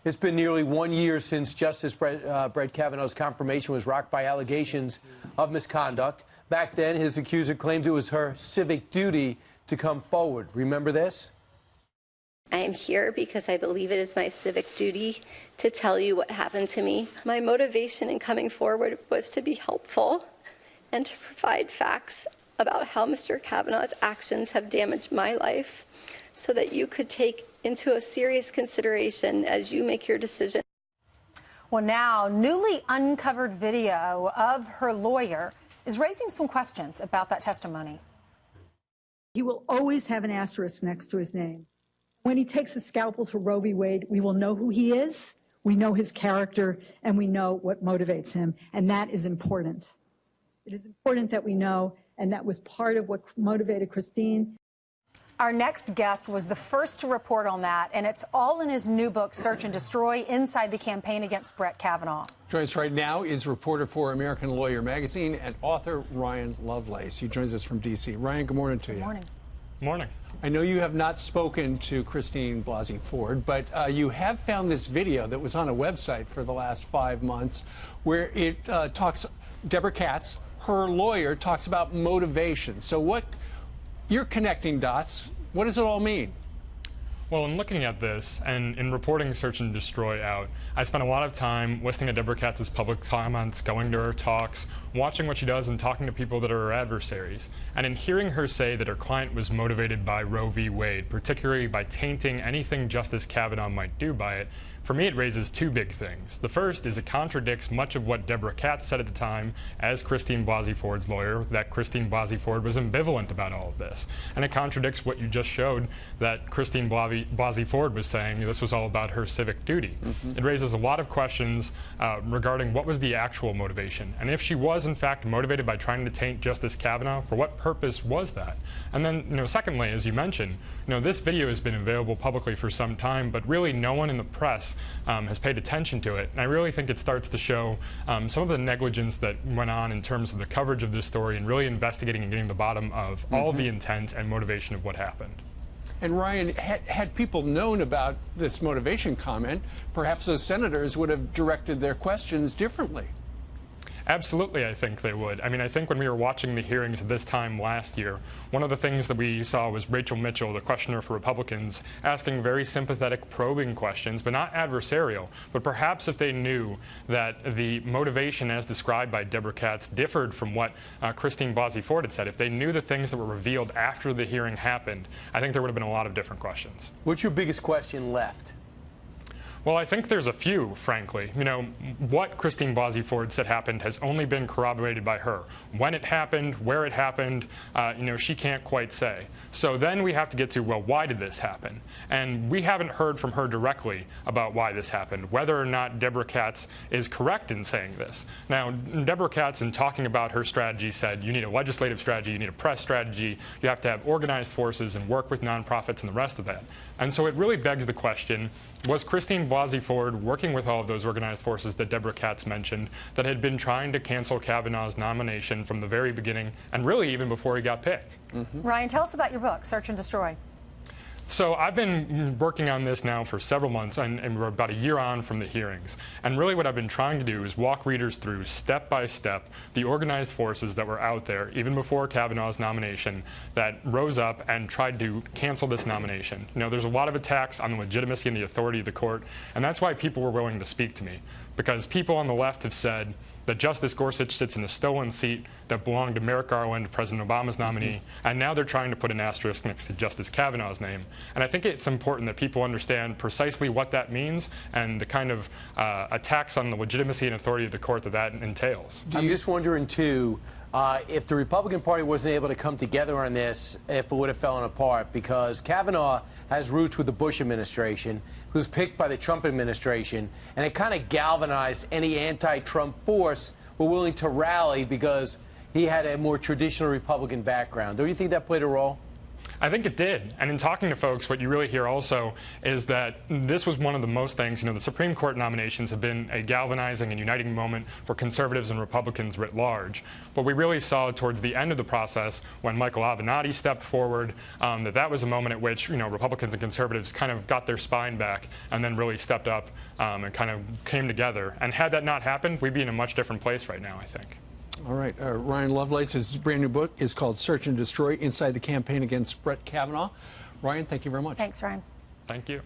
It's been nearly 1 year since Justice Brett Kavanaugh's confirmation was rocked by allegations of misconduct. Back then, his accuser claimed it was her civic duty to come forward. Remember this? I am here because I believe it is my civic duty to tell you what happened to me. My motivation in coming forward was to be helpful and to provide facts about how Mr. Kavanaugh's actions have damaged my life so that you could take into a serious consideration as you make your decision. Well, now, newly uncovered video of her lawyer is raising some questions about that testimony. He will always have an asterisk next to his name. When he takes a scalpel to Roe v. Wade, we will know who he is, we know his character, and we know what motivates him, and that is important. It is important that we know, and that was part of what motivated Christine. Our next guest was the first to report on that, and it's all in his new book, Search and Destroy, Inside the Campaign Against Brett Kavanaugh. Joining us right now is reporter for American Lawyer magazine and author Ryan Lovelace. He joins us from D.C. Ryan, good morning to you. Good morning. Morning. I know you have not spoken to Christine Blasey Ford, but you have found this video that was on a website for the last 5 months where it talks, Deborah Katz, her lawyer, talks about motivation. So you're connecting dots. What does it all mean? Well, in looking at this and in reporting Search and Destroy out, I spent a lot of time listening to Deborah Katz's public comments, going to her talks, watching what she does and talking to people that are her adversaries. And in hearing her say that her client was motivated by Roe v. Wade, particularly by tainting anything Justice Kavanaugh might do by it, for me, it raises two big things. The first is it contradicts much of what Deborah Katz said at the time as Christine Blasey Ford's lawyer, that Christine Blasey Ford was ambivalent about all of this. And it contradicts what you just showed, that Christine Blasey Ford was saying this was all about her civic duty. It raises a lot of questions regarding what was the actual motivation. And if she was, in fact, motivated by trying to taint Justice Kavanaugh, for what purpose was that? And then, secondly, as you mentioned, this video has been available publicly for some time, but really no one in the press has paid attention to it. And I really think it starts to show some of the negligence that went on in terms of the coverage of this story and really investigating and getting to the bottom of all of the intent and motivation of what happened. And Ryan, had people known about this motivation comment, perhaps those senators would have directed their questions differently. Absolutely, I think they would. I mean, I think when we were watching the hearings at this time last year, one of the things that we saw was Rachel Mitchell, the questioner for Republicans, asking very sympathetic, probing questions, but not adversarial. But perhaps if they knew that the motivation as described by Deborah Katz differed from what Christine Blasey Ford had said, if they knew the things that were revealed after the hearing happened, I think there would have been a lot of different questions. What's your biggest question left? Well, I think there's a few, frankly. What Christine Blasey Ford said happened has only been corroborated by her. When it happened, where it happened, she can't quite say. So then we have to get to, well, why did this happen? And we haven't heard from her directly about why this happened, whether or not Deborah Katz is correct in saying this. Now, Deborah Katz, in talking about her strategy, said you need a legislative strategy, you need a press strategy, you have to have organized forces and work with nonprofits and the rest of that. And so it really begs the question, was Christine Blasey Ford working with all of those organized forces that Deborah Katz mentioned that had been trying to cancel Kavanaugh's nomination from the very beginning and really even before he got picked? Ryan, tell us about your book, Search and Destroy. So I've been working on this now for several months, and we're about a year on from the hearings. And really what I've been trying to do is walk readers through, step by step, the organized forces that were out there, even before Kavanaugh's nomination, that rose up and tried to cancel this nomination. There's a lot of attacks on the legitimacy and the authority of the court, and that's why people were willing to speak to me. Because people on the left have said that Justice Gorsuch sits in a stolen seat that belonged to Merrick Garland, President Obama's nominee, and now they're trying to put an asterisk next to Justice Kavanaugh's name. And I think it's important that people understand precisely what that means and the kind of attacks on the legitimacy and authority of the court that entails. I'm just wondering, too, if the Republican Party wasn't able to come together on this, if it would have fallen apart, because Kavanaugh has roots with the Bush administration, who's picked by the Trump administration, and it kind of galvanized any anti-Trump force were willing to rally because he had a more traditional Republican background. Don't you think that played a role? I think it did. And in talking to folks, what you really hear also is that this was one of the most things, the Supreme Court nominations have been a galvanizing and uniting moment for conservatives and Republicans writ large. But we really saw towards the end of the process, when Michael Avenatti stepped forward, that was a moment at which, Republicans and conservatives kind of got their spine back and then really stepped up and kind of came together. And had that not happened, we'd be in a much different place right now, I think. All right. Ryan Lovelace's brand new book is called Search and Destroy: Inside the Campaign Against Brett Kavanaugh. Ryan, thank you very much. Thanks, Ryan. Thank you.